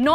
9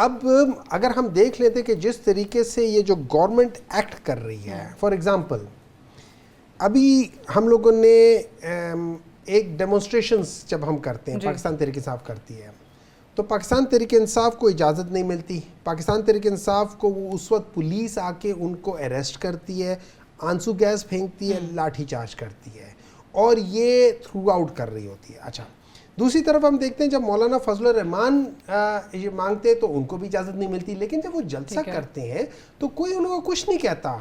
اب اگر ہم دیکھ لیتے کہ جس طریقے سے یہ جو گورنمنٹ ایکٹ کر رہی ہے، فار ایگزامپل ابھی ہم لوگوں نے ایک ڈیمونسٹریشنز جب ہم کرتے ہیں، پاکستان تحریک انصاف کرتی ہے، تو پاکستان تحریک انصاف کو اجازت نہیں ملتی. پاکستان تحریک انصاف کو اس وقت پولیس آ کے ان کو اریسٹ کرتی ہے، آنسو گیس پھینکتی ہے، لاٹھی چارج کرتی ہے، اور یہ تھرو آؤٹ کر رہی ہوتی ہے. اچھا، دوسری طرف ہم دیکھتے ہیں جب مولانا فضل الرحمان یہ مانگتے ہیں تو ان کو بھی اجازت نہیں ملتی، لیکن جب وہ جلسہ کرتے ہیں تو کوئی ان کو کچھ نہیں کہتا.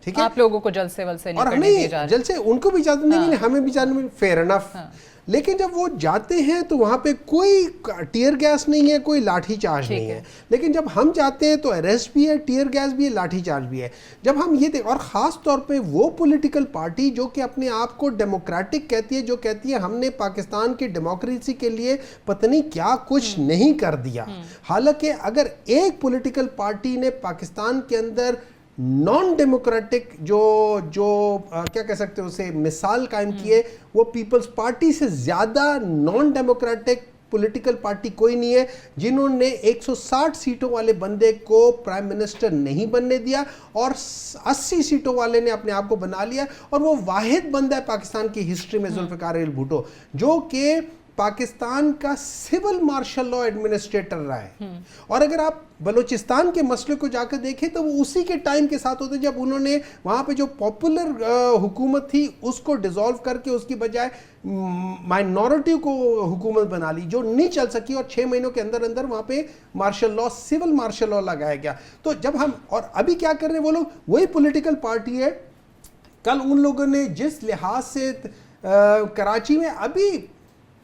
ٹھیک ہے، آپ لوگوں کو جلسے ولسے نہیں اور کرنے دیے ہمیں جا رہے. جلسے ان کو بھی اجازت نہیں ملی، ہمیں بھی اجازت نہیں، فیئر انف. لیکن جب وہ جاتے ہیں تو وہاں پہ کوئی ٹیئر گیس نہیں ہے، کوئی لاٹھی چارج نہیں ہے. لیکن جب ہم جاتے ہیں تو اریسٹ بھی ہے، ٹیئر گیس بھی ہے، لاٹھی چارج بھی ہے. جب ہم یہ دیکھ، اور خاص طور پہ وہ پولیٹیکل پارٹی جو کہ اپنے آپ کو ڈیموکریٹک کہتی ہے، جو کہتی ہے ہم نے پاکستان کی ڈیموکریسی کے لیے پتہ نہیں کیا کچھ نہیں کر دیا. حالانکہ اگر ایک پولیٹیکل پارٹی نے پاکستان کے اندر نان ڈیموکریٹک جو کیا کہہ سکتے ہیں اسے مثال قائم کی ہے، وہ پیپلز پارٹی سے زیادہ نان ڈیموکریٹک پولیٹیکل پارٹی کوئی نہیں ہے جنہوں نے 160 سیٹوں والے بندے کو پرائم منسٹر نہیں بننے دیا اور 80 سیٹوں والے نے اپنے آپ کو بنا لیا. اور وہ واحد بندہ ہے پاکستان کی ہسٹری میں، ذوالفقار علی بھٹو، جو کہ پاکستان کا سول مارشل لا ایڈمنسٹریٹر رہا ہے. اور اگر آپ بلوچستان کے مسئلے کو جا کر دیکھیں تو وہ اسی کے ٹائم کے ساتھ ہوتے جب انہوں نے وہاں پہ جو پاپولر حکومت تھی اس کو ڈیزالو کر کے اس کی بجائے مائنورٹی کو حکومت بنا لی، جو نہیں چل سکی، اور 6 مہینوں کے اندر اندر وہاں پہ martial law, civil martial law لگایا گیا. تو جب ہم، اور ابھی کیا کر رہے ہیں وہ لوگ، وہی پولیٹیکل پارٹی ہے. کل ان لوگوں نے جس لحاظ سے کراچی میں ابھی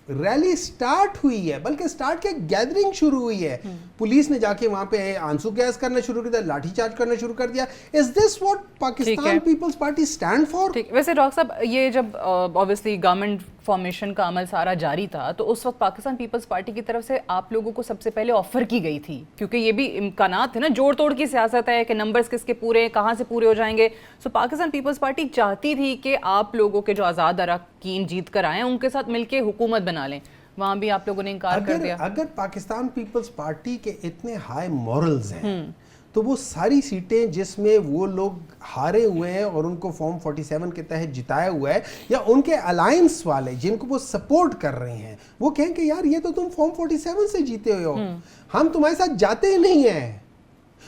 ریلی سٹارٹ ہوئی ہے، بلکہ سٹارٹ کے گیدرنگ شروع ہوئی ہے، پولیس نے جا کے وہاں پہ آنسو گیس کرنا شروع کر دیا، لاٹھی چارج کرنا شروع کر دیا. Is this what Pakistan Peoples Party stand for? ویسے ڈاکٹر صاحب، یہ جب obviously گورنمنٹ فارمیشن کا عمل سارا جاری تھا تو اس وقت پاکستان پیپلز پارٹی کی طرف سے آپ لوگوں کو سب سے پہلے آفر کی گئی تھی، کیونکہ یہ بھی امکانات تھے نا، جوڑ توڑ کی سیاست ہے کہ نمبرز کس کے پورے کہاں سے پورے ہو جائیں گے. سو پاکستان پیپلز پارٹی چاہتی تھی کہ آپ لوگوں کے جو آزاد اراکین جیت کر آئے ہیں ان کے ساتھ مل کے حکومت بنا لیں. وہاں بھی آپ لوگوں نے انکار کر دیا. اگر پاکستان پیپلز پارٹی کے اتنے ہائی مورلز ہیں تو وہ ساری سیٹیں جس میں وہ لوگ ہارے ہوئے ہیں اور ان کو فارم 47 کے تحت جتایا ہوا ہے، یا ان کے الائنس والے جن کو وہ سپورٹ کر رہے ہیں، وہ کہیں کہ یار یہ تو تم فارم 47 سے جیتے ہوئے ہو، ہم تمہارے ساتھ جاتے ہی نہیں ہیں.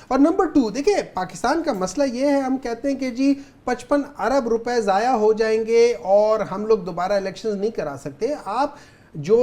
اور نمبر 2 دیکھیں، پاکستان کا مسئلہ یہ ہے، ہم کہتے ہیں کہ جی 55 ارب روپے ضائع ہو جائیں گے اور ہم لوگ دوبارہ الیکشنز نہیں کرا سکتے. آپ جو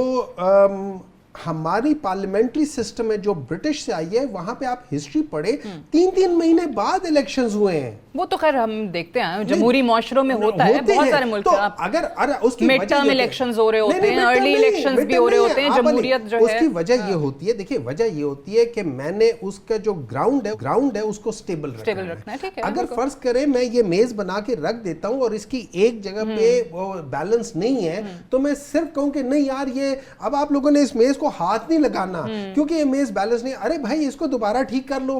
ہماری پارلیمنٹری سسٹم ہے جو برٹش سے آئی ہے، وہاں پہ آپ ہسٹری پڑھیں، 3 مہینے بعد الیکشنز ہوئے ہیں. وہ تو خیر ہم دیکھتے ہیں جمہوری معاشروں میں ہوتا ہے، بہت سارے ملک میں اگر اس کی مڈ ٹرم الیکشنز ہو رہے ہوتے ہیں، ارلی الیکشنز بھی ہو رہے ہوتے ہیں، جمہوریت جو ہے اس کی وجہ یہ ہوتی ہے، دیکھیں وجہ یہ ہوتی ہے کہ میں نے اس کا جو گراؤنڈ ہے اس کو سٹیبل رکھنا ہے. اگر فرض کریں میں یہ میز بنا کے رکھ دیتا ہوں اور اس کی ایک جگہ پہ وہ بیلنس نہیں ہے تو میں صرف کہوں کہ نہیں یار یہ اب آپ لوگوں نے اس میز کو ہاتھ نہیں لگانا کیونکہ یہ میز بیلنس نہیں، ارے بھائی اس کو دوبارہ ٹھیک کر لو،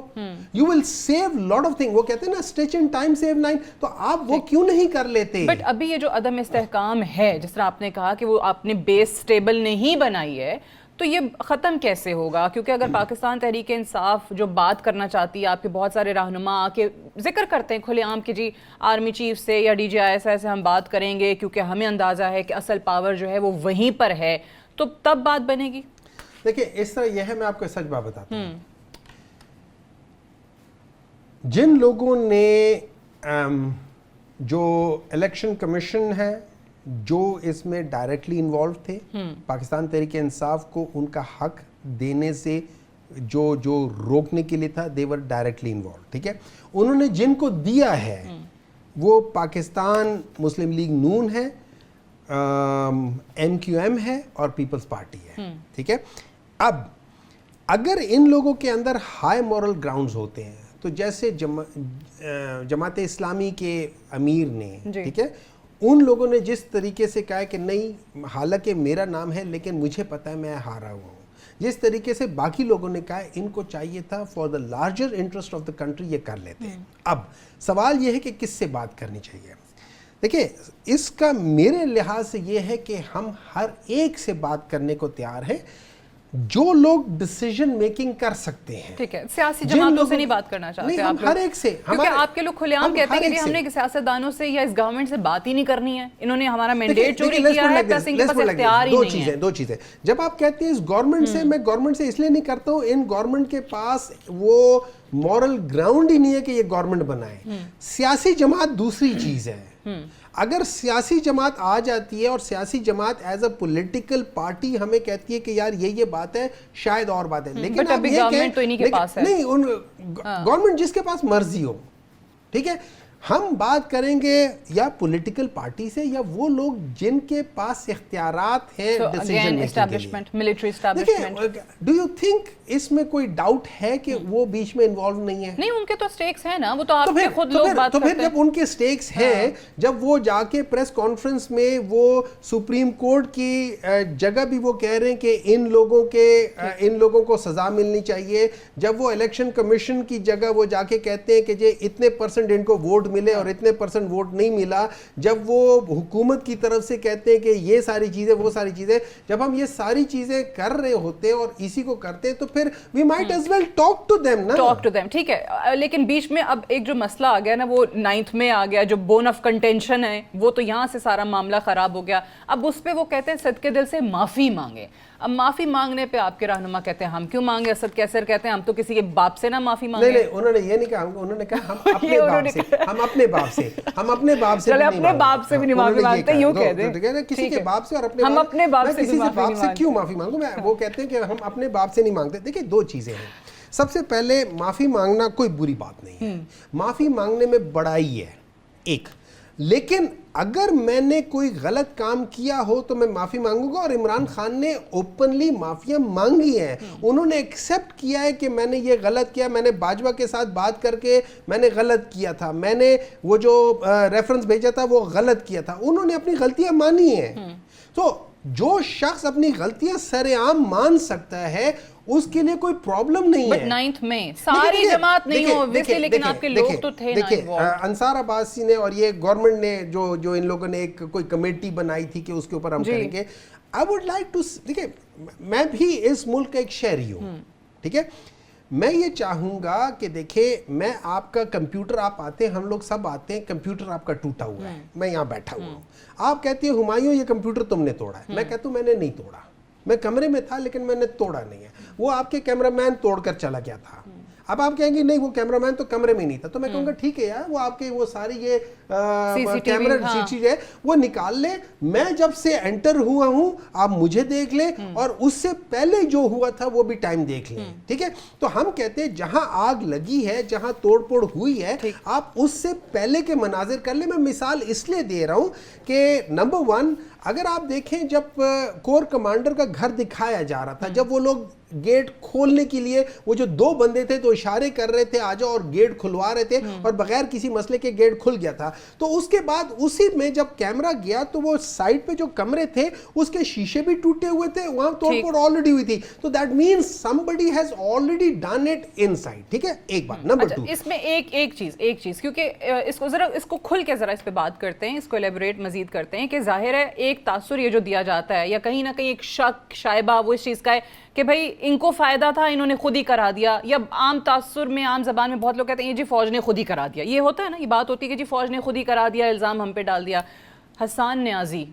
you will save lot of thing. وہ کہتے ہیں نا اسٹیچ ان ٹائم سیو 9، تو آپ وہ کیوں نہیں کر لیتے؟ بٹ ابھی یہ جو عدم استحکام ہے، جس طرح آپ نے کہا کہ وہ آپ نے بیس سٹیبل نہیں بنائی ہے، تو یہ ختم کیسے ہوگا؟ کیونکہ اگر پاکستان تحریک انصاف جو بات کرنا چاہتی ہے، آپ کے بہت سارے رہنما آ کے ذکر کرتے ہیں کھلے عام کہ جی آرمی چیف سے یا DGI سے ہم بات کریں گے کیونکہ ہمیں اندازہ ہے کہ اصل پاور جو ہے وہ وہیں پر ہے، تو تب بات بنے گی. دیکھیں اس طرح یہ ہے، میں آپ کو سچ بات بتاتا ہوں، جن لوگوں نے جو الیکشن کمیشن ہے جو اس میں ڈائریکٹلی انوالو تھے، پاکستان تحریک انصاف کو ان کا حق دینے سے جو روکنے کے لیے تھا، they were directly involved. ٹھیک ہے، انہوں نے جن کو دیا ہے وہ پاکستان مسلم لیگ نون ہے، MQM ہے اور پیپلز پارٹی ہے. ٹھیک ہے، اب اگر ان لوگوں کے اندر ہائی مورل گراؤنڈز ہوتے ہیں تو جیسے جماعت اسلامی کے امیر نے، ٹھیک ہے، ان لوگوں نے جس طریقے سے کہا کہ نہیں حالانکہ میرا نام ہے لیکن مجھے پتا ہے میں ہارا ہوا ہوں، جس طریقے سے باقی لوگوں نے کہا ان کو چاہیے تھا for the larger interest of the country یہ کر لیتے ہیں. اب سوال یہ ہے کہ کس سے بات کرنی چاہیے. دیکھیں اس کا میرے لحاظ سے یہ ہے کہ ہم ہر ایک سے بات کرنے کو تیار ہیں. جو لوگ ڈیسیژن میکنگ کر سکتے ہیں. ٹھیک ہے, سیاسی جماعتوں سے نہیں بات کرنا چاہتے آپ لوگ, ہر ایک سے, کیونکہ آپ کے لوگ کھلے عام کہتے ہیں کہ ہم نے سیاستدانوں سے یا اس گورنمنٹ سے بات ہی نہیں کرنی ہے, انہوں نے ہمارا مینڈیٹ چوری کیا ہے, پلس ان کے پاس اختیار ہی نہیں ہے. دو چیزیں, جب آپ کہتے ہیں اس گورنمنٹ سے, میں گورنمنٹ سے اس لیے نہیں کرتا ہوں, ان گورنمنٹ کے پاس وہ مورل گراؤنڈ ہی نہیں ہے کہ یہ گورنمنٹ بنائے. سیاسی جماعت دوسری چیز ہے. اگر سیاسی جماعت آ جاتی ہے اور سیاسی جماعت ایز اے پولیٹیکل پارٹی ہمیں کہتی ہے کہ یار یہ بات ہے, شاید اور بات ہے, لیکن ابھی گورنمنٹ تو انہی کے پاس ہے. نہیں, گورنمنٹ جس کے پاس مرضی ہو, ٹھیک ہے, ہم بات کریں گے یا پولیٹیکل پارٹی سے یا وہ لوگ جن کے پاس اختیارات ہیں decision establishment, military establishment. Do you think اس میں کوئی ڈاؤٹ ہے کہ وہ بیچ میں انوالو نہیں ہے؟ نہیں, ان کے تو سٹیکس ہیں نا, وہ تو آپ کے خود لوگ بات کرتے ہیں. تو پھر جب ان کے سٹیکس ہیں, جب وہ جا کے پریس کانفرنس میں وہ سپریم کورٹ کی جگہ بھی وہ کہہ رہے ہیں کہ ان لوگوں کو سزا ملنی چاہیے, جب وہ الیکشن کمیشن کی جگہ وہ جا کے کہتے ہیں کہ جی اتنے پرسنٹ ان کو ووٹ ملے اور اتنے پرسنٹ ووٹ نہیں ملا, جب وہ حکومت کی طرف سے کہتے ہیں کہ یہ ساری چیزیں وہ ساری چیزیں, جب ہم یہ ساری چیزیں کر رہے ہوتے ہیں اور اسی کو کرتے ہیں, تو پھر we might as well talk to them نا. talk to them, ٹھیک ہے, لیکن بیچ میں اب ایک جو مسئلہ آ گیا نا, وہ 9th میں آ گیا, جو بون آف کنٹینشن ہے, وہ تو یہاں سے سارا معاملہ خراب ہو گیا. اب اس پہ وہ کہتے ہیں صدقے دل سے معافی مانگے. اب معافی مانگنے پہ آپ کے رہنما کہتے ہیں ہم کیوں مانگے, اسد کیسر کہتے ہیں ہم تو کسی کے باپ سے نہ معافی مانگے. نہیں, انہوں نے یہ نہیں کہا, انہوں نے کہا ہم اپنے باپ سے چلے اپنے باپ سے بھی نہیں معافی مانگتے, یوں کہہ دیں کسی کے باپ سے, اور ہم اپنے باپ سے کسی سے باپ سے کیوں معافی مانگوں میں, وہ کہتے ہیں کہ ہم اپنے باپ سے نہیں مانگتے. دیکھیں دو چیزیں ہیں, سب سے پہلے معافی مانگنا کوئی بری بات نہیں ہے, معافی مانگنے میں بڑائی ہے ایک, لیکن اگر میں نے کوئی غلط کام کیا ہو تو میں معافی مانگوں گا. اور عمران خان نے اوپنلی معافیاں مانگی ہیں, انہوں نے ایکسیپٹ کیا ہے کہ میں نے یہ غلط کیا, میں نے باجوہ کے ساتھ بات کر کے میں نے غلط کیا تھا, میں نے وہ جو ریفرنس بھیجا تھا وہ غلط کیا تھا, انہوں نے اپنی غلطیاں مانی ہیں. تو جو شخص اپنی غلطیاں سر عام مان سکتا ہے اس کے لیے کوئی پرابلم نہیں ہے. بٹ 9th میں ساری جماعت نہیں ہو obviously, لیکن آپ کے لوگ تو تھے نا. دیکھیں انصار عباسی نے اور یہ گورنمنٹ نے جو ان لوگوں نے ایک کوئی کمیٹی بنائی تھی کہ اس کے اوپر ہم کریں گے. I would like to, دیکھیں میں بھی اس ملک کا ایک شہری ہوں, ٹھیک ہے, میں یہ چاہوں گا کہ دیکھیں میں آپ کا کمپیوٹر, آپ آتے ہیں, ہم لوگ سب آتے ہیں, کمپیوٹر آپ کا ٹوٹا ہوا ہے, میں یہاں بیٹھا ہوا ہوں, آپ کہتے ہیں ہمایوں یہ کمپیوٹر تم نے توڑا ہے, میں کہتا ہوں میں نے نہیں توڑا, میں کمرے میں تھا لیکن میں نے توڑا نہیں ہے, وہ آپ کے کیمرہ مین توڑ کر چلا گیا تھا. اب آپ کہیں گے نہیں وہ کیمرہ مین تو کمرے میں نہیں تھا, تو میں کہوں گا ٹھیک ہے یار, وہ آپ کے وہ ساری یہ کیمرہ چیز ہے وہ نکال لیں, میں جب سے انٹر ہوا ہوں آپ مجھے دیکھ لیں, اور اس سے پہلے جو ہوا تھا وہ بھی ٹائم دیکھ لیں, ٹھیک ہے. تو ہم کہتے ہیں جہاں آگ لگی ہے, جہاں توڑ پھوڑ ہوئی ہے, آپ اس سے پہلے کے مناظر کر لیں. میں مثال اس لیے دے رہا ہوں کہ نمبر 1, اگر آپ دیکھیں جب کور کمانڈر کا گھر دکھایا جا رہا تھا, جب وہ لوگ گیٹ کھولنے کے لیے وہ جو 2 بندے تھے تو اشارے کر رہے تھے آ جاؤ, اور گیٹ کھلوا رہے تھے, اور بغیر کسی مسئلے کے گیٹ کھل گیا تھا. تو اس کے بعد اسی میں جب کیمرہ گیا تو وہ سائڈ پہ جو کمرے تھے اس کے شیشے بھی ٹوٹے ہوئے تھے, وہاں توڑ پھوڑ آلریڈی ہوئی تھی. تو that means somebody has already done it inside, ٹھیک ہے, ایک بات. نمبر 2, اس میں ایک چیز کیونکہ اس کو کھل کے ذرا اس پہ بات کرتے ہیں, اس کو ایلیبریٹ مزید کرتے ہیں کہ ظاہر ہے ایک تاثر یہ جو دیا جاتا ہے یا کہیں نہ کہیں ایک شک شائبہ وہ اس چیز کا ہے کہ بھائی ان کو فائدہ تھا, انہوں نے خود ہی کرا دیا, یا عام تاثر میں عام زبان میں بہت لوگ کہتے ہیں جی فوج نے خود ہی کرا دیا. یہ ہوتا ہے نا, یہ بات ہوتی ہے کہ جی فوج نے خود ہی کرا دیا, الزام ہم پہ ڈال دیا. حسان نیازی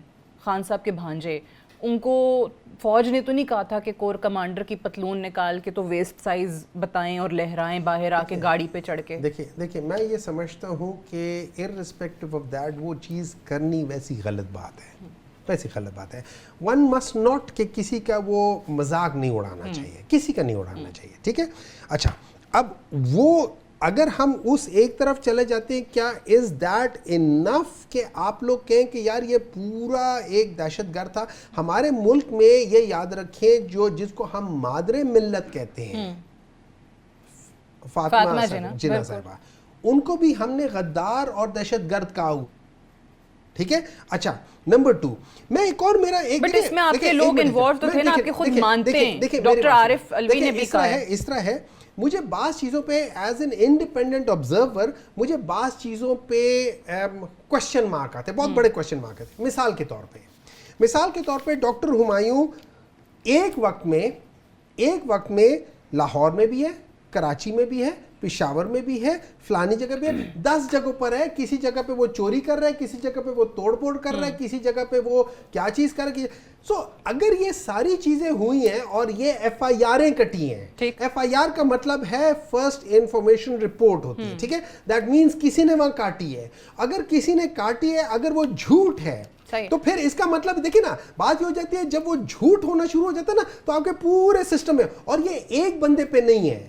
خان صاحب کے بھانجے, ان کو فوج نے تو نہیں کہا تھا کہ کور کمانڈر کی پتلون نکال کے تو ویسٹ سائز بتائیں اور لہرائیں باہر آ کے گاڑی پہ چڑھ کے. دیکھیں میں یہ سمجھتا ہوں کہ irrespective of that وہ چیز کرنی ویسی غلط بات ہے, ویسی غلط بات ہے. ون مسٹ ناٹ کہ کسی کا وہ مذاق نہیں اڑانا چاہیے, کسی کا نہیں اڑانا چاہیے, ٹھیک ہے. اچھا, اب وہ اگر ہم اس ایک طرف چلے جاتے ہیں, کیا از دیٹ انف کہ آپ لوگ کہیں کہ یار یہ پورا ایک دہشت گرد تھا؟ ہمارے ملک میں یہ یاد رکھیں جس کو ہم مادر ملت کہتے ہیں, فاطمہ جناح صاحبہ, ان کو بھی ہم نے غدار اور دہشت گرد کہا ہوا, ٹھیک ہے. اچھا, نمبر 2, میں ایک اور میرا ایک, بٹ اس میں آپ کے لوگ انوالو تو تھے نا, آپ کے خود مانتے ہیں. ڈاکٹر عارف الوی نے بھی کہا ہے اس طرح ہے, مجھے بعض چیزوں پہ ایز این انڈیپینڈنٹ آبزرور مجھے بعض چیزوں پہ کوشچن مارک آتے, بہت بڑے کوشچن مارک آتے. مثال کے طور پہ ڈاکٹر ہمایوں ایک وقت میں ایک وقت میں لاہور میں بھی ہے, کراچی میں بھی ہے, پشاور میں بھی ہے, فلانی جگہ پہ 10 جگہوں پر ہے. کسی جگہ پہ وہ چوری کر رہا ہے, کسی جگہ پہ وہ توڑ پھوڑ کر رہا ہے, کسی جگہ پہ وہ کیا چیز کر رہا ہے. سو اگر یہ ساری چیزیں ہوئی ہیں اور یہ ایف آئی آریں کٹی ہیں, ایف آئی آر کا مطلب ہے فرسٹ انفارمیشن رپورٹ ہوتی ہے, ٹھیک ہے, دیٹ مینس کسی نے وہاں کاٹی ہے. اگر کسی نے کاٹی ہے, اگر وہ جھوٹ ہے تو پھر اس کا مطلب دیکھیں نا, بات یہ ہو جاتی ہے جب وہ جھوٹ ہونا شروع ہو جاتا ہے نا تو آپ کے پورے سسٹم میں, اور یہ ایک بندے پہ نہیں ہے,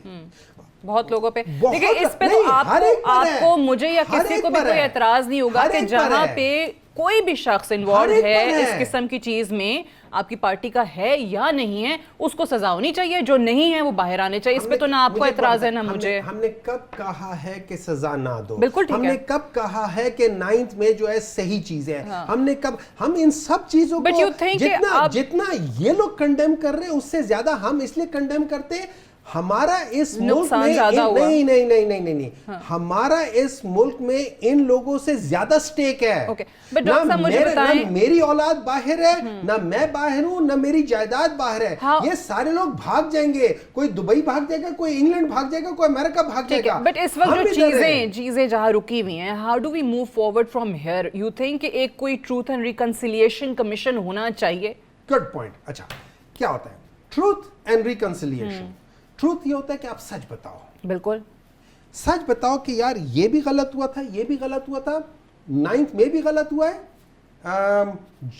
بہت لوگوں پہ. دیکھیں اس پہ تو آپ کو مجھے یا کسی کو بھی کوئی اعتراض نہیں ہوگا کہ جہاں پہ کوئی بھی شخص انوالوڈ ہے اس قسم کی چیز میں, آپ کی پارٹی کا ہے یا نہیں ہے, اس کو سزا ہونی چاہیے, جو نہیں ہے وہ باہر آنے چاہیے. اس پہ تو نہ آپ کو اعتراض ہے نہ مجھے. ہم نے کب کہا ہے کہ سزا نہ دو؟ بالکل ٹھیک ہے. ہم نے کب کہا ہے کہ 9th میں جو ہے صحیح چیز ہے؟ ہم نے کب, ہم ان سب چیزوں کو جتنا یہ لوگ کنڈیم کر رہے ہیں اس سے زیادہ ہم اس لیے کنڈیم کرتے ہیں, ہمارا اس ملک میں نہیں, ہمارا اس ملک میں ان لوگوں سے زیادہ سٹیک ہے. نہ میری اولاد باہر ہے, نہ میں باہر ہوں, نہ میری جائیداد باہر ہے. یہ سارے لوگ بھاگ جائیں گے, کوئی دبئی بھاگ جائے گا, کوئی انگلینڈ بھاگ جائے گا, کوئی امریکہ بھاگ جائے گا. بٹ اس وقت جو چیزیں جہاں رکی ہوئی ہیں, how do we move forward from here? You think کہ ایک کوئی ٹروتھ اینڈ ریکنسیلیشن کمیشن ہونا چاہیے؟ Good point. اچھا کیا ہوتا ہے ٹروتھ اینڈ ریکنسیلیشن؟ ٹروتھ یہ ہوتا ہے کہ آپ سچ بتاؤ. بالکل سچ بتاؤ کہ یار یہ بھی غلط ہوا تھا, یہ بھی غلط ہوا تھا, 9th میں بھی غلط ہوا ہے,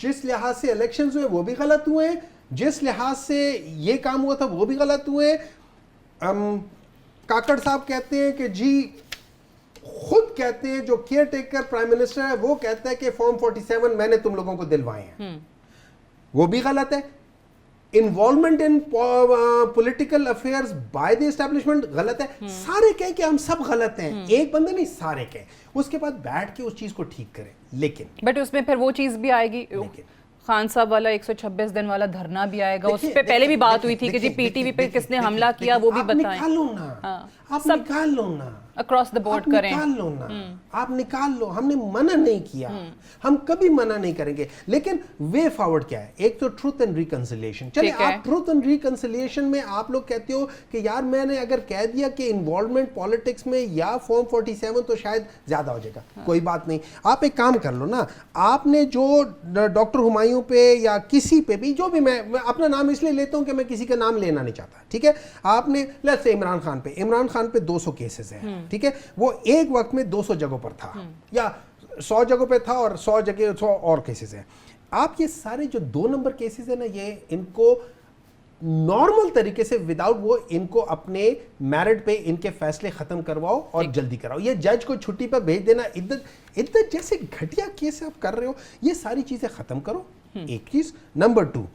جس لحاظ سے الیکشنز ہوئے وہ بھی غلط ہوئے ہیں, جس لحاظ سے یہ کام ہوا تھا وہ بھی غلط ہوئے ہیں. کاکڑ صاحب کہتے ہیں کہ جی, خود کہتے ہیں جو کیئر ٹیکر پرائم منسٹر ہے وہ کہتا ہے کہ فارم 47 میں نے تم لوگوں کو دلوائے ہیں, وہ بھی غلط ہے. Involvement in political affairs by the establishment غلط ہے. سارے کہیں کہ ہم سب غلط ہیں, ایک بندے نہیں, سارے کہیں. اس کے بعد بیٹھ کے اس چیز کو ٹھیک کریں. لیکن بٹ اس میں پھر وہ چیز بھی آئے گی, خان صاحب والا 126 دن والا دھرنا بھی آئے گا. اس پہ پہلے بھی بات ہوئی تھی کہ جی پی ٹی وی پہ کس نے حملہ کیا وہ بھی بتائیں. آپ نکال لو نا, اکراس دا بورڈ کریں, نکال لو نا, آپ نکال لو. ہم نے منع نہیں کیا, ہم کبھی منع نہیں کریں گے, لیکن وے فارورڈ کیا ہے؟ ایک تو ٹروتھ اینڈ ریکنسیلیشن. چلے آپ ٹروتھ اینڈ ریکنسیلیشن میں آپ لوگ کہتے ہو کہ یار میں نے اگر کہہ دیا کہ انوالومنٹ پالیٹکس میں یا فارم 47 تو شاید زیادہ ہو جائے گا. کوئی بات نہیں, آپ ایک کام کر لو نا, آپ نے جو ڈاکٹر ہمایوں پہ یا کسی پہ بھی, جو بھی, میں اپنا نام اس لیے لیتا ہوں کہ میں کسی کا نام لینا نہیں چاہتا, ٹھیک ہے, آپ نے لیٹس سے عمران خان پہ 200 کیسز ہیں, ٹھیک ہے, وہ ایک وقت میں 200 جگہوں پر تھا یا 100 جگہوں پہ تھا اور 100 اور کیسز ہیں. آپ یہ سارے جو 2 نمبر کیسز ہیں نا, یہ ان کو نارمل طریقے سے وداؤٹ وہ ان کو اپنے میرٹ پہ ان کے فیصلے ختم کرواؤ اور جلدی کراؤ. یہ جج کو چھٹی پر بھیج دینا, عدت جیسے گھٹیا کیس آپ کر رہے ہو, یہ ساری چیزیں ختم کرو. ایک چیز. نمبر 2,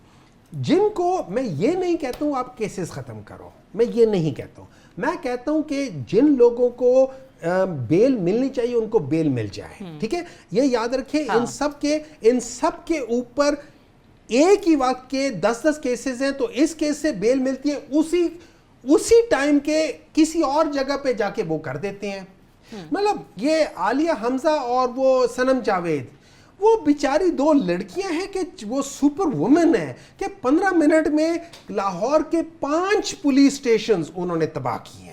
جن کو میں یہ نہیں کہتا ہوں آپ کیسز ختم کرو, میں یہ نہیں کہتا ہوں, میں کہتا ہوں کہ جن لوگوں کو بیل ملنی چاہیے ان کو بیل مل جائے, ٹھیک ہے. یہ یاد رکھیں, ان سب کے اوپر ایک ہی وقت کے 10 کیسز ہیں, تو اس کیس سے بیل ملتی ہے اسی ٹائم کے کسی اور جگہ پہ جا کے وہ کر دیتے ہیں. مطلب یہ عالیہ حمزہ اور وہ صنم جاوید, وہ بیچاری 2 لڑکیاں ہیں کہ وہ سپر وومن ہیں کہ 15 منٹ میں لاہور کے 5 پولیس سٹیشنز انہوں نے تباہ کیے ہیں.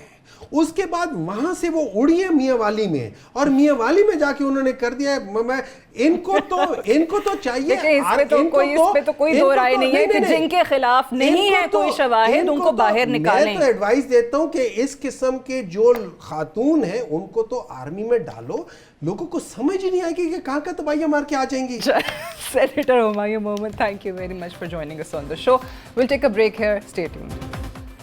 اس کے بعد وہاں سے وہ اڑی ہیں میاں والی میں, اور میاں والی میں جا کے انہوں نے کر دیا ہے. ان کو تو چاہیے, اس پہ تو کوئی دو رائے نہیں ہے کہ جن کے خلاف نہیں ہے کوئی شواہد ان کو باہر نکالیں. میں تو ایڈوائز دیتا ہوں کہ اس قسم کے جو خاتون ہیں ان کو تو آرمی میں ڈالو, لوگوں کو سمجھ ہی نہیں آئے گی کہ کہاں کا تباہیاں مار کے آ جائیں گی. Senator Humayun Muhammad, thank you very much for joining us on the show. We'll take a break here. Stay tuned.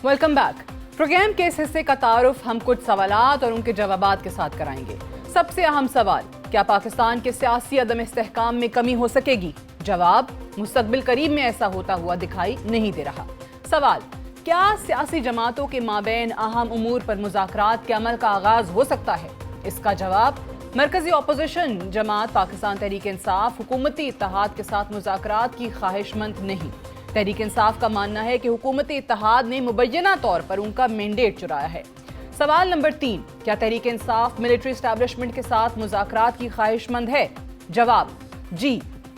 Welcome back. Programme کے اس حصے کا تعارف ہم کچھ سوالات اور ان کے جوابات کے ساتھ کرائیں گے. سب سے اہم سوال, کیا پاکستان کے سیاسی عدم استحکام میں کمی ہو سکے گی؟ جواب, مستقبل قریب میں ایسا ہوتا ہوا دکھائی نہیں دے رہا. سوال, کیا سیاسی جماعتوں کے مابین اہم امور پر مذاکرات کے عمل کا آغاز ہو سکتا ہے؟ اس کا جواب, مرکزی اپوزیشن جماعت پاکستان تحریک انصاف حکومتی اتحاد کے ساتھ مذاکرات کی خواہش مند نہیں. تحریک انصاف کا ماننا ہے کہ حکومتی اتحاد نے مبینہ طور پر ان کا مینڈیٹ چرایا ہے. سوال نمبر 3, کیا تحریک انصاف ملٹری اسٹیبلشمنٹ کے ساتھ مذاکرات کی خواہش مند ہے؟ جواب, جی.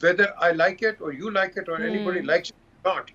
whether I like it or you like it or anybody likes it or not,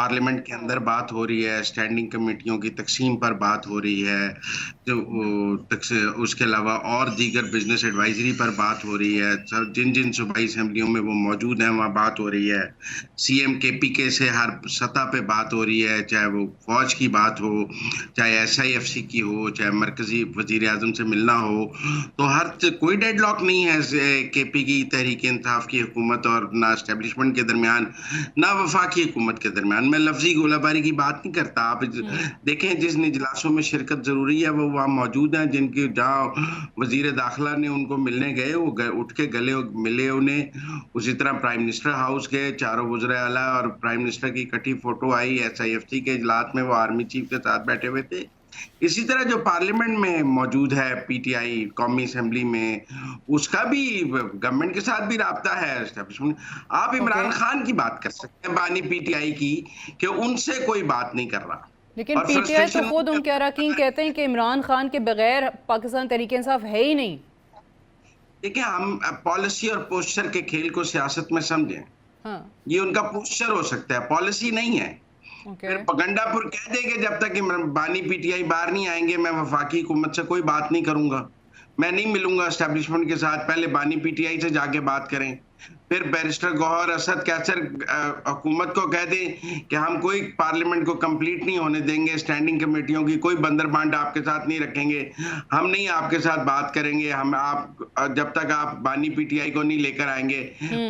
parliament کے اندر بات ہو رہی ہے، اسٹینڈنگ کمیٹیوں کی تقسیم پر بات ہو رہی ہے، جو اس کے علاوہ اور دیگر بزنس ایڈوائزری پر بات ہو رہی ہے، جن جن صوبائی اسمبلیوں میں وہ موجود ہیں وہاں بات ہو رہی ہے، سی ایم کے پی کے سے ہر سطح پہ بات ہو رہی ہے، چاہے وہ فوج کی بات ہو، چاہے ایس آئی ایف سی کی ہو، چاہے مرکزی وزیر اعظم سے ملنا ہو، تو کوئی ڈیڈ لاک نہیں ہے کے پی کی تحریک انصاف کی حکومت اور نہ اسٹیبلشمنٹ کے درمیان نہ وفاقی حکومت کے درمیان۔ میں لفظی گولہ باری کی بات نہیں کرتا، آپ دیکھیں جس اجلاسوں میں شرکت ضروری ہے وہ وہاں موجود ہیں، جن کی جہاں وزیر داخلہ نے ان کو ملنے گئے وہ اٹھ کے گلے ملے انہیں، اسی طرح پرائم منسٹر ہاؤس گئے، چاروں وزراء اعلیٰ اور پرائم منسٹر کی اکٹھی فوٹو آئی، ایس آئی ایف سی کے اجلاس میں وہ آرمی چیف کے ساتھ بیٹھے ہوئے تھے۔ اسی طرح جو پارلیمنٹ میں موجود ہے پی ٹی آئی قومی اسمبلی میں، اس کا بھی گورنمنٹ کے ساتھ بھی رابطہ ہے اسٹیبلشمنٹ۔ آپ عمران خان کی بات کر سکتے ہیں، بانی پی ٹی آئی کی، کہ ان سے کوئی بات نہیں کر رہا، لیکن پی ٹی آئی تو خود ان کے اراکین کہتے ہیں کہ عمران خان کے بغیر پاکستان تحریک انصاف ہے ہی نہیں۔ دیکھیں ہم پالیسی اور پوسچر کے کھیل کو سیاست میں سمجھیں، یہ ان کا پوسچر ہو سکتا ہے، پالیسی نہیں ہے۔ پھر گنڈا پور کہہ دے کہ جب تک بانی پی ٹی آئی باہر نہیں آئیں گے میں وفاقی حکومت سے کوئی بات نہیں کروں گا، میں نہیں ملوں گا اسٹیبلشمنٹ کے ساتھ، پہلے بانی پی ٹی آئی سے جا کے بات کریں۔ پھر بیرسٹر گوہر اسد کیسر حکومت کو کہہ دیں کہ ہم کوئی پارلیمنٹ کو کمپلیٹ نہیں ہونے دیں گے، اسٹینڈنگ کمیٹیوں کی کوئی بندر بانڈ آپ کے ساتھ نہیں رکھیں گے، ہم نہیں آپ کے ساتھ بات کریں گے، ہم آپ جب تک آپ بانی پی ٹی آئی کو نہیں لے کر آئیں گے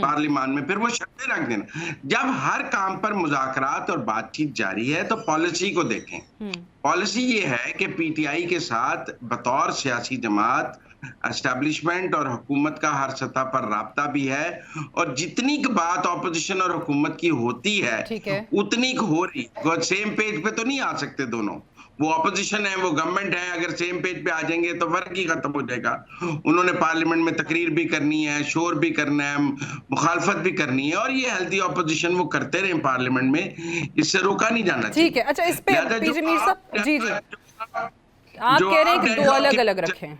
پارلیمان میں۔ پھر وہ شرطیں رکھ دینا۔ جب ہر کام پر مذاکرات اور بات چیت جاری ہے تو پالیسی کو دیکھیں۔ پالیسی یہ ہے کہ پی ٹی آئی کے ساتھ بطور سیاسی جماعت اسٹیبلشمنٹ اور حکومت کا ہر سطح پر رابطہ بھی ہے، اور جتنی بات اپوزیشن اور حکومت کی ہوتی ہے اتنی ہو رہی، سیم پیج پہ تو نہیں آ سکتے دونوں، وہ اپوزیشن ہے وہ گورنمنٹ ہے، اگر سیم پیج پہ آ جائیں گے تو فرق ہی ختم ہو جائے گا۔ انہوں نے پارلیمنٹ میں تقریر بھی کرنی ہے، شور بھی کرنا ہے، مخالفت بھی کرنی ہے، اور یہ ہیلدی اپوزیشن وہ کرتے رہے پارلیمنٹ میں، اس سے روکا نہیں جانا چاہیے۔ ٹھیک ہے، اچھا اس پہ پی جی میر صاحب جی آپ کہہ رہے ہیں کہ دو الگ الگ رکھیں،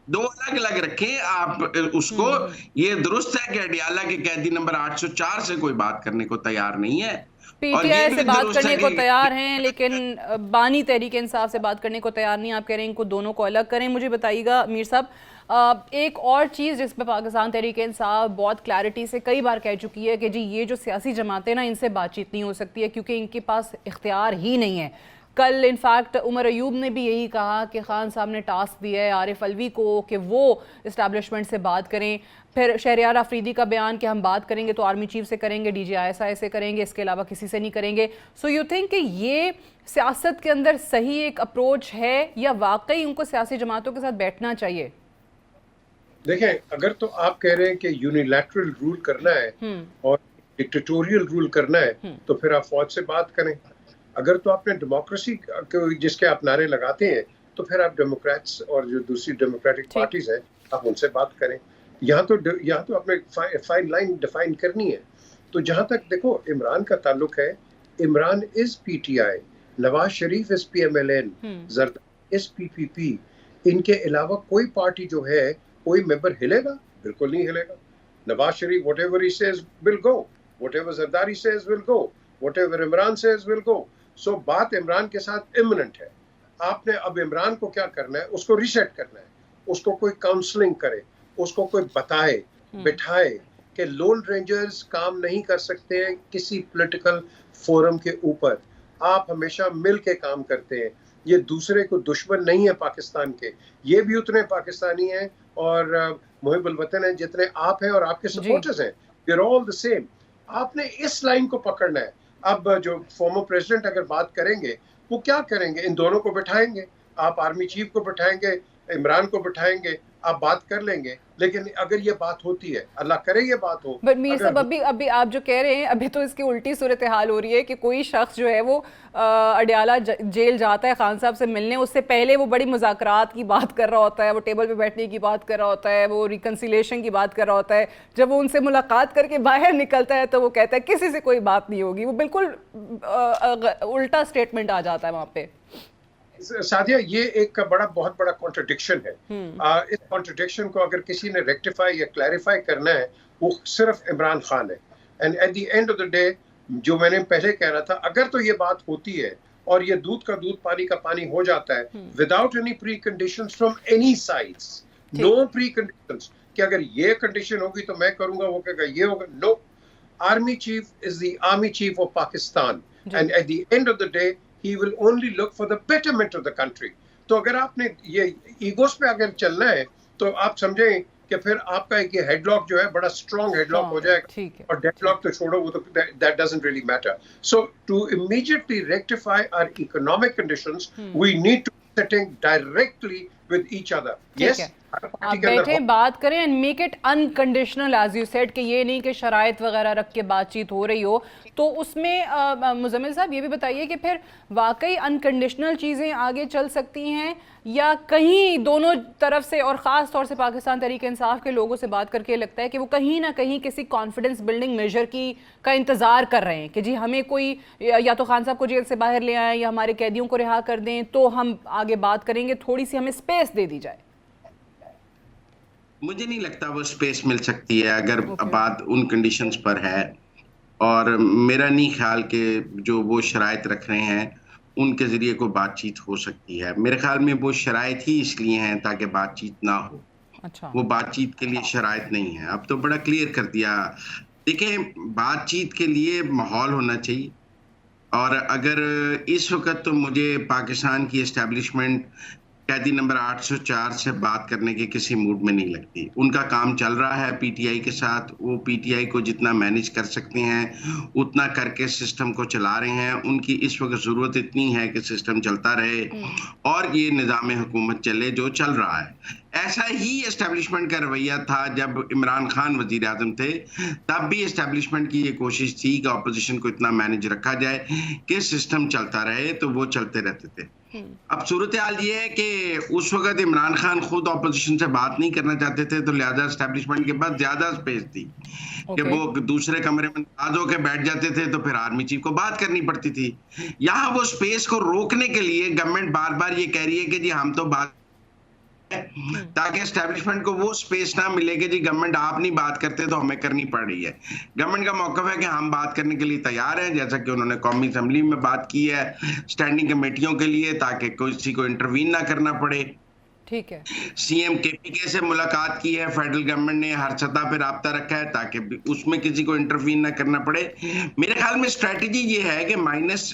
دو الگ الگ رکھیں آپ اس کو۔ یہ درست ہے کہ اڈیالہ کے قیدی نمبر 804 سے کوئی بات کرنے کو تیار نہیں ہے، پی ٹی آئی سے بات کرنے کو تیار ہیں، لیکن بانی تحریک انصاف سے بات کرنے کو تیار نہیں۔ آپ کہہ رہے ہیں ان کو دونوں کو الگ کریں۔ مجھے بتائیے گا میر صاحب، ایک اور چیز جس پہ پاکستان تحریک انصاف بہت کلیئرٹی سے کئی بار کہہ چکی ہے کہ جی یہ جو سیاسی جماعتیں نا ان سے بات چیت نہیں ہو سکتی ہے کیونکہ ان کے پاس اختیار ہی نہیں ہے۔ کل انفیکٹ عمر ایوب نے بھی یہی کہا کہ خان صاحب نے ٹاسک دیا ہے عارف الوی کو کہ وہ اسٹیبلشمنٹ سے بات کریں۔ پھر شہریار آفریدی کا بیان کہ ہم بات کریں گے تو آرمی چیف سے کریں گے، ڈی جی آئی ایس آئی سے کریں گے، اس کے علاوہ کسی سے نہیں کریں گے۔ سو یو تھنک کہ یہ سیاست کے اندر صحیح ایک اپروچ ہے یا واقعی ان کو سیاسی جماعتوں کے ساتھ بیٹھنا چاہیے؟ دیکھیں اگر تو آپ کہہ رہے ہیں کہ یونیلیٹرل رول کرنا ہے اور ڈکٹیٹوریل رول کرنا ہے تو پھر آپ فوج سے بات کریں۔ اگر تو آپ نے ڈیموکریسی جس کے آپ نعرے لگاتے ہیں تو پھر آپ ڈیموکریٹس اور جو دوسری ڈیموکریٹک پارٹیز ہیں آپ ان سے بات کریں۔ یہاں تو آپ نے فائن لائن ڈیفائن کرنی ہے۔ تو جہاں تک دیکھو عمران کا تعلق ہے، Imran is P T I, Nawaz Sharif is P M L N, Zardari is P P P. ان کے علاوہ کوئی پارٹی جو ہے کوئی ممبر ہلے گا؟ بالکل نہیں ہلے گا۔ Nawaz Sharif whatever he says will go, whatever Zardari says will go, whatever Imran says will go. So بات عمران کے ساتھ امننٹ ہے۔ آپ نے اب عمران کو کیا کرنا ہے؟ اس کو ریسیٹ کرنا ہے، اس کو کوئی کاؤنسلنگ کرے، اس کو کوئی بتائے بٹھائے کہ لون رینجرز کام نہیں کر سکتے ہیں کسی پولیٹیکل فورم کے اوپر، آپ ہمیشہ مل کے کام کرتے ہیں، یہ دوسرے کو دشمن نہیں ہے پاکستان کے، یہ بھی اتنے پاکستانی ہیں اور محب الوطن ہیں جتنے آپ ہیں اور آپ کے سپورٹرز ہیں، we're all the same۔ آپ نے اس لائن کو پکڑنا ہے۔ اب جو فارمر پریزیڈنٹ اگر بات کریں گے وہ کیا کریں گے؟ ان دونوں کو بٹھائیں گے، آپ آرمی چیف کو بٹھائیں گے، عمران کو بٹھائیں گے، آپ بات کر لیں گے۔ لیکن اگر یہ بات ہوتی ہے، اللہ کرے یہ بات ہو، بٹ میر صاحب ابھی آپ جو کہہ رہے ہیں ابھی تو اس کی الٹی صورتحال ہو رہی ہے کہ کوئی شخص جو ہے وہ اڈیالہ جیل جاتا ہے خان صاحب سے ملنے، اس سے پہلے وہ بڑی مذاکرات کی بات کر رہا ہوتا ہے، وہ ٹیبل پہ بیٹھنے کی بات کر رہا ہوتا ہے، وہ ریکنسیلیشن کی بات کر رہا ہوتا ہے۔ جب وہ ان سے ملاقات کر کے باہر نکلتا ہے تو وہ کہتا ہے کسی سے کوئی بات نہیں ہوگی۔ وہ بالکل الٹا سٹیٹمنٹ آ جاتا ہے وہاں پہ۔ سادیہ یہ ایک بہت بڑا کانٹرڈکشن ہے۔ اس کانٹرڈکشن کو اگر کسی نے ریکٹیفائی یا کلیریفائی کرنا ہے وہ صرف عمران خان ہے۔ And at the end of the day جو میں نے پہلے کہہ رہا تھا, اگر تو یہ بات ہوتی ہے اور یہ دودھ کا دودھ پانی کا پانی ہو جاتا ہے without any preconditions from any sides, no preconditions کہ اگر یہ کنڈیشن ہوگی تو میں کروں گا, وہ کہے گا یہ ہوگا. No, army chief is the army chief of Pakistan and at the end of the day he will only look for the betterment of the country. تو اگر آپ نے یہ ایگوز پہ اگر چلنا ہے تو آپ سمجھیں کہ پھر آپ کا ایک یہ ہیڈ لاک جو ہے بڑا اسٹرانگ ہیڈ لاک ہو جائے گا, اور ڈیڈ لاک تو چھوڑو, وہ تو that doesn't really matter. So to immediately rectify our economic conditions we need to sitting directly with each other. Yes, آپ بیٹھے بات کریں and make it unconditional as you said, کہ یہ نہیں کہ شرائط وغیرہ رکھ کے بات چیت ہو رہی ہو. تو اس میں مزمل صاحب یہ بھی بتائیے کہ پھر واقعی انکنڈیشنل چیزیں آگے چل سکتی ہیں, یا کہیں دونوں طرف سے, اور خاص طور سے پاکستان تحریک انصاف کے لوگوں سے بات کر کے لگتا ہے کہ وہ کہیں نہ کہیں کسی کانفیڈنس بلڈنگ میجر کا انتظار کر رہے ہیں کہ جی ہمیں کوئی یا تو خان صاحب کو جیل سے باہر لے آئیں یا ہمارے قیدیوں کو رہا کر دیں تو ہم آگے بات کریں گے, تھوڑی سی ہمیں اسپیس دے دی جائے. مجھے نہیں لگتا وہ اسپیس مل سکتی ہے اگر بات ان کنڈیشنز پر ہے, اور میرا نہیں خیال کہ جو وہ شرائط رکھ رہے ہیں ان کے ذریعے کوئی بات چیت ہو سکتی ہے. میرے خیال میں وہ شرائط ہی اس لیے ہیں تاکہ بات چیت نہ ہو. وہ بات چیت کے لیے شرائط نہیں ہے. اب تو بڑا کلیئر کر دیا. دیکھیں, بات چیت کے لیے ماحول ہونا چاہیے, اور اگر اس وقت تو مجھے پاکستان کی اسٹیبلشمنٹ قیدی نمبر 804 سے بات کرنے کے کسی موڈ میں نہیں لگتی. ان کا کام چل رہا ہے پی ٹی آئی کے ساتھ, وہ پی ٹی آئی کو جتنا مینیج کر سکتے ہیں اتنا کر کے سسٹم کو چلا رہے ہیں. ان کی اس وقت ضرورت اتنی ہے کہ سسٹم چلتا رہے اور یہ نظام حکومت چلے جو چل رہا ہے. ایسا ہی اسٹیبلشمنٹ کا رویہ تھا جب عمران خان وزیر اعظم تھے, تب بھی اسٹیبلشمنٹ کی یہ کوشش تھی کہ اپوزیشن کو اتنا مینیج رکھا جائے کہ سسٹم چلتا رہے, تو وہ چلتے رہتے تھے. اب صورتحال یہ ہے کہ اس وقت عمران خان خود اپوزیشن سے بات نہیں کرنا چاہتے تھے, تو لہذا اسٹیبلشمنٹ کے پاس زیادہ اسپیس تھی کہ وہ دوسرے کمرے میں ناراض ہو کے بیٹھ جاتے تھے, تو پھر آرمی چیف کو بات کرنی پڑتی تھی. یہاں وہ اسپیس کو روکنے کے لیے گورنمنٹ بار بار یہ کہہ رہی ہے کہ جی ہم تو بات, تاکہ اسٹیبلشمنٹ کو وہ اسپیس نہ ملے کہ جی گورنمنٹ آپ نہیں بات کرتے تو ہمیں کرنی پڑ رہی ہے. گورنمنٹ کا موقف ہے کہ ہم بات کرنے کے لیے تیار ہیں, جیسا کہ انہوں نے قومی اسمبلی میں بات کی ہے اسٹینڈنگ کمیٹیوں کے لیے, تاکہ کسی کو انٹروین نہ کرنا پڑے. ٹھیک ہے, سی ایم کے پی کے سے ملاقات کی ہے, فیڈرل گورنمنٹ نے ہر سطح پہ رابطہ رکھا ہے تاکہ اس میں کسی کو انٹروین نہ کرنا پڑے. میرے خیال میں اسٹریٹجی یہ ہے کہ مائنس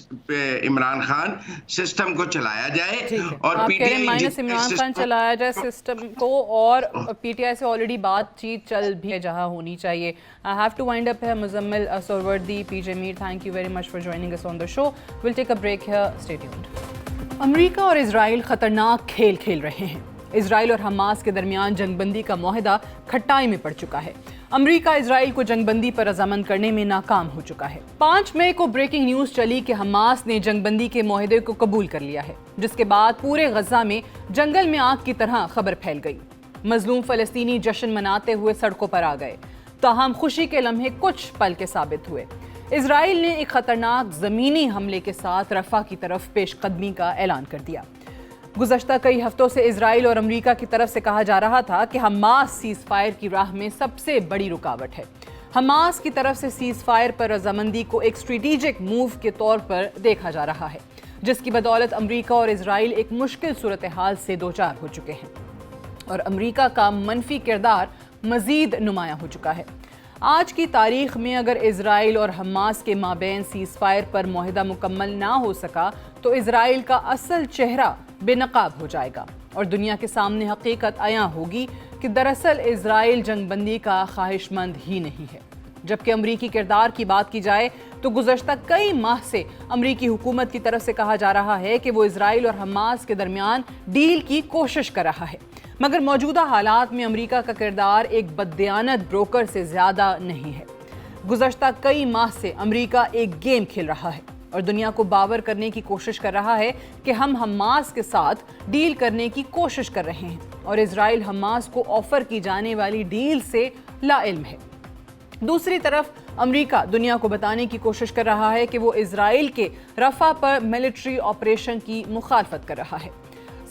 عمران خان سسٹم کو چلایا جائے, اور پی ٹی آئی مائنس عمران خان چلایا جائے سسٹم کو, اور پی ٹی آئی سے آلریڈی بات چیت چل بھی ہے جہاں ہونی چاہیے. I have to wind up here. Muzammil Suhrawardi, PJ Mir, thank you very much for joining us on the show. We'll take a break here. Stay tuned. امریکہ اور اسرائیل خطرناک کھیل کھیل رہے ہیں. اسرائیل اور حماس کے درمیان جنگ بندی کا معاہدہ کھٹائی میں پڑ چکا ہے. امریکہ اسرائیل کو جنگ بندی پر رضامند کرنے میں ناکام ہو چکا ہے. 5 مئی کو بریکنگ نیوز چلی کہ حماس نے جنگ بندی کے معاہدے کو قبول کر لیا ہے, جس کے بعد پورے غزہ میں جنگل میں آگ کی طرح خبر پھیل گئی. مظلوم فلسطینی جشن مناتے ہوئے سڑکوں پر آ گئے, تاہم خوشی کے لمحے کچھ پل کے ثابت ہوئے. اسرائیل نے ایک خطرناک زمینی حملے کے ساتھ رفح کی طرف پیش قدمی کا اعلان کر دیا. گزشتہ کئی ہفتوں سے اسرائیل اور امریکہ کی طرف سے کہا جا رہا تھا کہ حماس سیز فائر کی راہ میں سب سے بڑی رکاوٹ ہے. حماس کی طرف سے سیز فائر پر رضامندی کو ایک اسٹریٹیجک موو کے طور پر دیکھا جا رہا ہے, جس کی بدولت امریکہ اور اسرائیل ایک مشکل صورتحال سے دوچار ہو چکے ہیں, اور امریکہ کا منفی کردار مزید نمایاں ہو چکا ہے. آج کی تاریخ میں اگر اسرائیل اور حماس کے مابین سیز فائر پر معاہدہ مکمل نہ ہو سکا تو اسرائیل کا اصل چہرہ بے نقاب ہو جائے گا, اور دنیا کے سامنے حقیقت عیاں ہوگی کہ دراصل اسرائیل جنگ بندی کا خواہش مند ہی نہیں ہے. جبکہ امریکی کردار کی بات کی جائے تو گزشتہ کئی ماہ سے امریکی حکومت کی طرف سے کہا جا رہا ہے کہ وہ اسرائیل اور حماس کے درمیان ڈیل کی کوشش کر رہا ہے, مگر موجودہ حالات میں امریکہ کا کردار ایک بددیانت بروکر سے زیادہ نہیں ہے. گزشتہ کئی ماہ سے امریکہ ایک گیم کھیل رہا ہے اور دنیا کو باور کرنے کی کوشش کر رہا ہے کہ ہم حماس کے ساتھ ڈیل کرنے کی کوشش کر رہے ہیں, اور اسرائیل حماس کو آفر کی جانے والی ڈیل سے لا علم ہے. دوسری طرف امریکہ دنیا کو بتانے کی کوشش کر رہا ہے کہ وہ اسرائیل کے رفح پر ملٹری آپریشن کی مخالفت کر رہا ہے.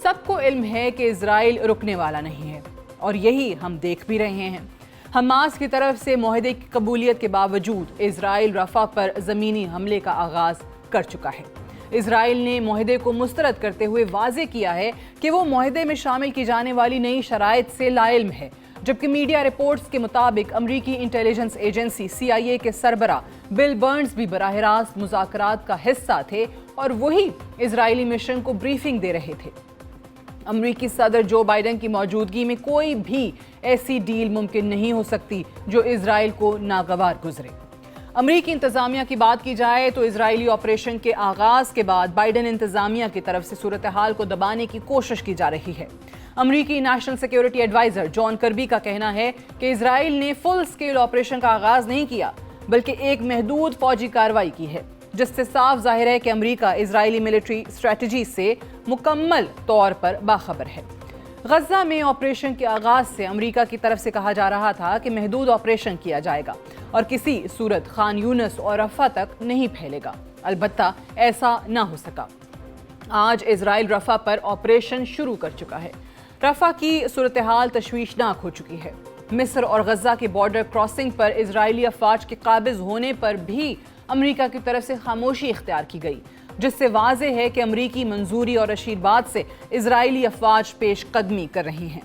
سب کو علم ہے کہ اسرائیل رکنے والا نہیں ہے, اور یہی ہم دیکھ بھی رہے ہیں. حماس کی طرف سے معاہدے کی قبولیت کے باوجود اسرائیل رفح پر زمینی حملے کا آغاز کر چکا ہے۔ اسرائیل نے معاہدے کو مسترد کرتے ہوئے واضح کیا ہے کہ وہ معاہدے میں شامل کی جانے والی نئی شرائط سے لا علم ہے، جبکہ میڈیا رپورٹس کے مطابق امریکی انٹیلیجنس ایجنسی CIA کے سربراہ بل برنز بھی براہ راست مذاکرات کا حصہ تھے اور وہی اسرائیلی مشن کو بریفنگ دے رہے تھے۔ امریکی صدر جو بائیڈن کی موجودگی میں کوئی بھی ایسی ڈیل ممکن نہیں ہو سکتی جو اسرائیل کو ناگوار گزرے۔ امریکی انتظامیہ کی بات کی جائے تو اسرائیلی آپریشن کے آغاز کے بعد بائیڈن انتظامیہ کی طرف سے صورتحال کو دبانے کی کوشش کی جا رہی ہے۔ امریکی نیشنل سیکیورٹی ایڈوائزر جان کربی کا کہنا ہے کہ اسرائیل نے فل سکیل آپریشن کا آغاز نہیں کیا بلکہ ایک محدود فوجی کارروائی کی ہے، جس سے صاف ظاہر ہے کہ امریکہ اسرائیلی ملٹری اسٹریٹجی سے مکمل طور پر باخبر ہے۔ غزہ میں آپریشن کے آغاز سے امریکہ کی طرف سے کہا جا رہا تھا کہ محدود آپریشن کیا جائے گا اور کسی صورت خان یونس اور رفح تک نہیں پھیلے گا، البتہ ایسا نہ ہو سکا۔ آج اسرائیل رفح پر آپریشن شروع کر چکا ہے۔ رفح کی صورتحال تشویشناک ہو چکی ہے۔ مصر اور غزہ کی بارڈر کراسنگ پر اسرائیلی افواج کے قابض ہونے پر بھی امریکہ کی طرف سے خاموشی اختیار کی گئی، جس سے واضح ہے کہ امریکی منظوری اور آشیرواد سے اسرائیلی افواج پیش قدمی کر رہی ہیں۔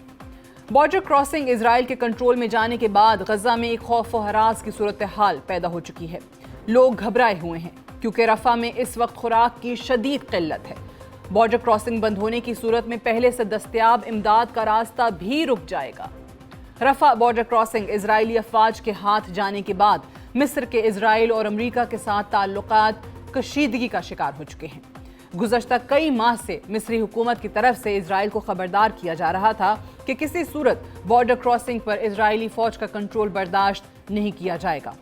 بارڈر کراسنگ اسرائیل کے کنٹرول میں جانے کے بعد غزہ میں ایک خوف و ہراس کی صورتحال پیدا ہو چکی ہے۔ لوگ گھبرائے ہوئے ہیں کیونکہ رفح میں اس وقت خوراک کی شدید قلت ہے۔ بارڈر کراسنگ بند ہونے کی صورت میں پہلے سے دستیاب امداد کا راستہ بھی رک جائے گا۔ رفح بارڈر کراسنگ اسرائیلی افواج کے ہاتھ جانے کے بعد مصر کے اسرائیل اور امریکہ کے ساتھ تعلقات کشیدگی کا شکار ہو چکے ہیں۔ گزشتہ کئی ماہ سے مصری حکومت کی طرف سے اسرائیل کو خبردار کیا جا رہا تھا کہ کسی صورت بارڈر کراسنگ پر اسرائیلی فوج کا کنٹرول برداشت نہیں کیا جائے گا۔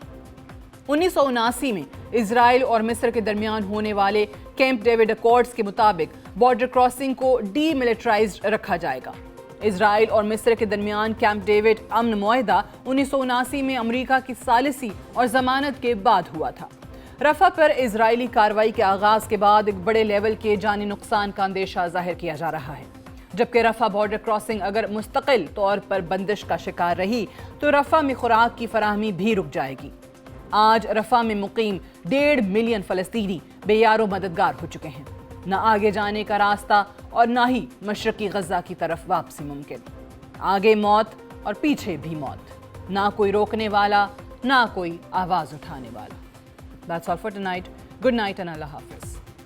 1979 میں اسرائیل اور مصر کے درمیان ہونے والے کیمپ ڈیوڈ اکارڈز کے مطابق بارڈر کراسنگ کو ڈی ملٹرائزڈ رکھا جائے گا۔ اسرائیل اور مصر کے درمیان کیمپ ڈیوڈ امن معاہدہ 1979 میں امریکہ کی ثالثی اور ضمانت کے بعد ہوا تھا۔ رفح پر اسرائیلی کارروائی کے آغاز کے بعد ایک بڑے لیول کے جانی نقصان کا اندیشہ ظاہر کیا جا رہا ہے، جبکہ رفح بارڈر کراسنگ اگر مستقل طور پر بندش کا شکار رہی تو رفح میں خوراک کی فراہمی بھی رک جائے گی۔ آج رفح میں مقیم 1.5 ملین فلسطینی بے یار و مددگار ہو چکے ہیں۔ نہ آگے جانے کا راستہ اور نہ ہی مشرقی غزہ کی طرف واپسی ممکن۔ آگے موت اور پیچھے بھی موت، نہ کوئی روکنے والا، نہ کوئی آواز اٹھانے والا۔ That's all for tonight. Good night and Allah Hafiz.